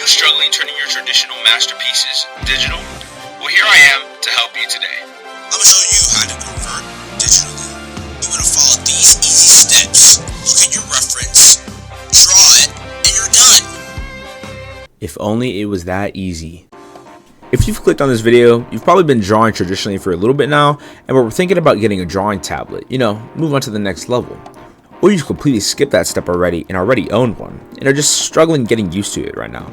Struggling turning your traditional masterpieces digital? Well, here I am to help you today. I'm going to show you how to convert digitally. You're going to follow these easy steps. Look at your reference, draw it, and you're done. If only it was that easy. If you've clicked on this video, you've probably been drawing traditionally for a little bit now, and we're thinking about getting a drawing tablet, move on to the next level. Or you've completely skipped that step already and already own one, and are just struggling getting used to it right now.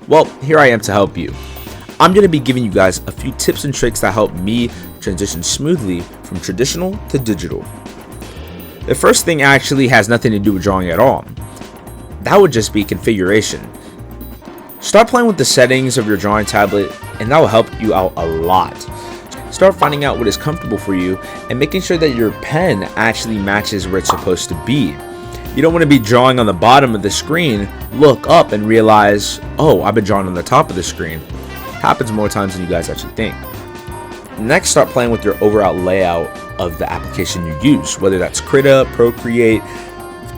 Well, here I am to help you. I'm going to be giving you guys a few tips and tricks that help me transition smoothly from traditional to digital. The first thing actually has nothing to do with drawing at all. That would just be configuration. Start playing with the settings of your drawing tablet, and that will help you out a lot. Start finding out what is comfortable for you and making sure that your pen actually matches where it's supposed to be. You don't want to be drawing on the bottom of the screen, look up and realize, oh, I've been drawing on the top of the screen. Happens more times than you guys actually think. Next, start playing with your overall layout of the application you use, whether that's Krita, Procreate,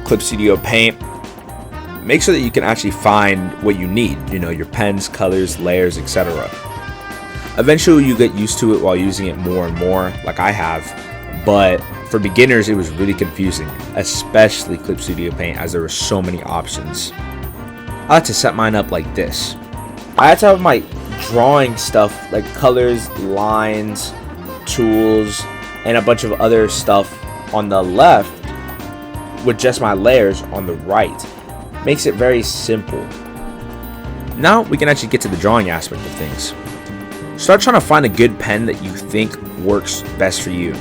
Clip Studio Paint. Make sure that you can actually find what you need, your pens, colors, layers, etc. Eventually you get used to it while using it more and more, like I have, but for beginners it was really confusing, especially Clip Studio Paint, as there were so many options. I like to set mine up like this. I had to have my drawing stuff like colors, lines, tools, and a bunch of other stuff on the left with just my layers on the right. Makes it very simple. Now we can actually get to the drawing aspect of things. Start trying to find a good pen that you think works best for you.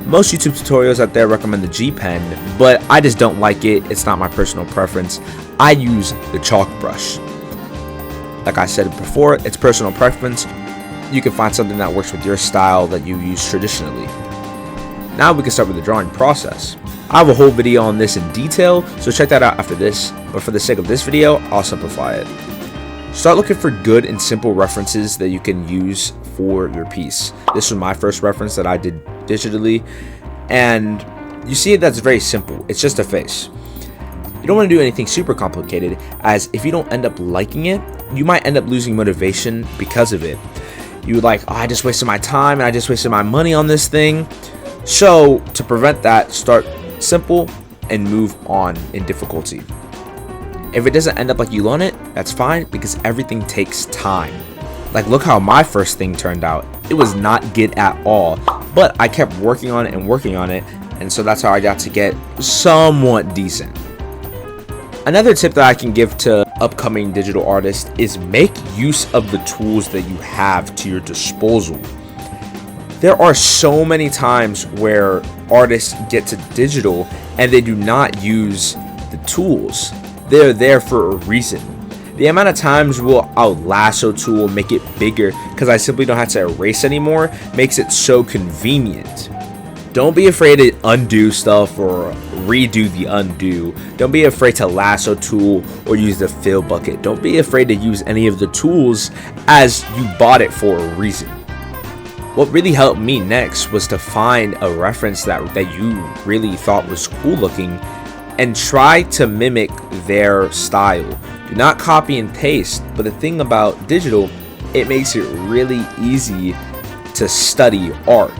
Most YouTube tutorials out there recommend the G pen, but I just don't like it. It's not my personal preference. I use the chalk brush. Like I said before, it's personal preference. You can find something that works with your style that you use traditionally. Now we can start with the drawing process. I have a whole video on this in detail, so check that out after this, but for the sake of this video, I'll simplify it. Start looking for good and simple references that you can use for your piece. This was my first reference that I did digitally, and you see that's very simple. It's just a face. You don't want to do anything super complicated, as if you don't end up liking it, you might end up losing motivation because of it. You're like, oh, I just wasted my time and I just wasted my money on this thing. So to prevent that, start simple and move on in difficulty. If it doesn't end up like you want it, that's fine, because everything takes time. Like, look how my first thing turned out. It was not good at all, but I kept working on it, and so that's how I got to get somewhat decent. Another tip that I can give to upcoming digital artists is make use of the tools that you have to your disposal. There are so many times where artists get to digital and they do not use the tools. They're there for a reason. The amount of times I'll lasso tool, make it bigger because I simply don't have to erase anymore, makes it so convenient. Don't be afraid to undo stuff or redo the undo. Don't be afraid to lasso tool or use the fill bucket. Don't be afraid to use any of the tools, as you bought it for a reason. What really helped me next was to find a reference that you really thought was cool looking and try to mimic their style. Do not copy and paste, but the thing about digital, it makes it really easy to study art.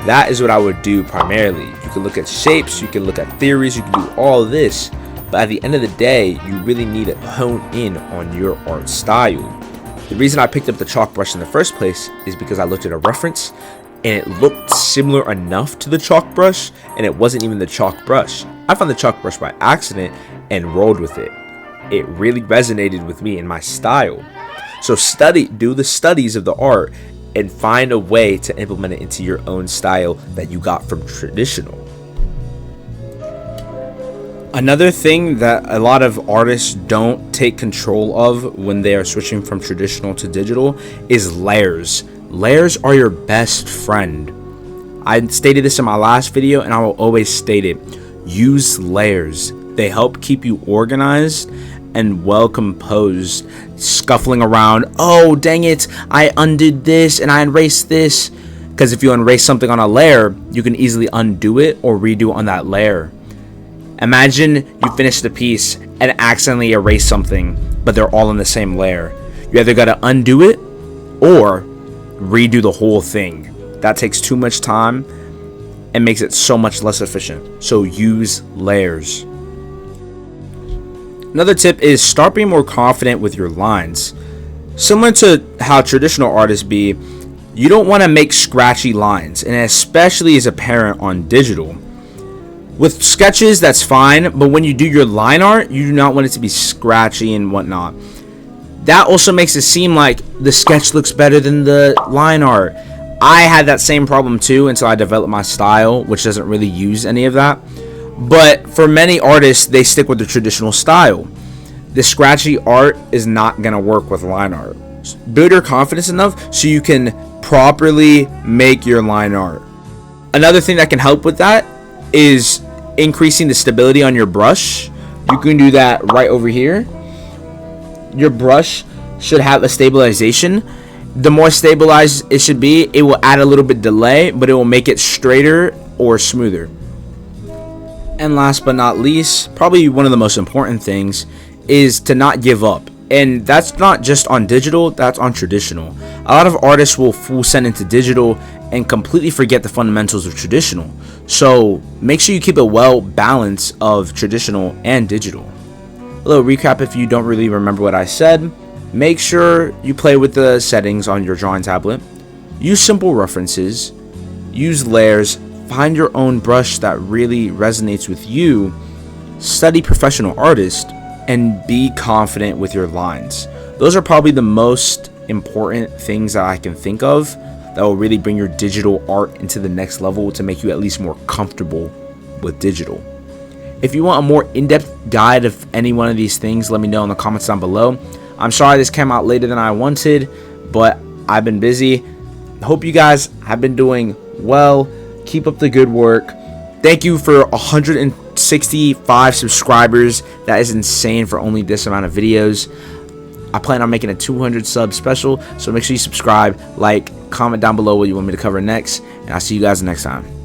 That is what I would do primarily. You can look at shapes, you can look at theories, you can do all of this, but at the end of the day, you really need to hone in on your art style. The reason I picked up the chalk brush in the first place is because I looked at a reference and it looked similar enough to the chalk brush, and it wasn't even the chalk brush. I found the chalk brush by accident and rolled with it. It really resonated with me and my style. So do the studies of the art and find a way to implement it into your own style that you got from traditional. Another thing that a lot of artists don't take control of when they are switching from traditional to digital is layers. Layers are your best friend. I stated this in my last video and I will always state it. Use layers. They help keep you organized and well composed. Scuffling around, oh dang it, I undid this and I erased this. Because if you erase something on a layer, you can easily undo it or redo on that layer. Imagine you finish the piece and accidentally erase something, but they're all in the same layer. You either got to undo it or redo the whole thing. That takes too much time and makes it so much less efficient. So use layers. Another tip is start being more confident with your lines. Similar to how traditional artists be, you don't want to make scratchy lines, and especially is apparent on digital. With sketches, that's fine, but when you do your line art, you do not want it to be scratchy and whatnot. That also makes it seem like the sketch looks better than the line art. I had that same problem too until I developed my style, which doesn't really use any of that. But for many artists, they stick with the traditional style. The scratchy art is not going to work with line art. Build your confidence enough so you can properly make your line art. Another thing that can help with that is increasing the stability on your brush. You can do that right over here. Your brush should have a stabilization. The more stabilized it should be, it will add a little bit delay, but it will make it straighter or smoother. And last but not least, probably one of the most important things is to not give up. And that's not just on digital, that's on traditional. A lot of artists will full send into digital and completely forget the fundamentals of traditional. So make sure you keep a well balance of traditional and digital. A little recap if you don't really remember what I said. Make sure you play with the settings on your drawing tablet. Use simple references. Use layers. Find your own brush that really resonates with you. Study professional artists. And be confident with your lines. Those are probably the most important things that I can think of that will really bring your digital art into the next level to make you at least more comfortable with digital. If you want a more in-depth guide of any one of these things, let me know in the comments down below. I'm sorry this came out later than I wanted, but I've been busy. Hope you guys have been doing well. Keep up the good work. Thank you for 165 subscribers. That is insane for only this amount of videos. I plan on making a 200 sub special, so make sure you subscribe, like, comment down below what you want me to cover next, and I'll see you guys next time.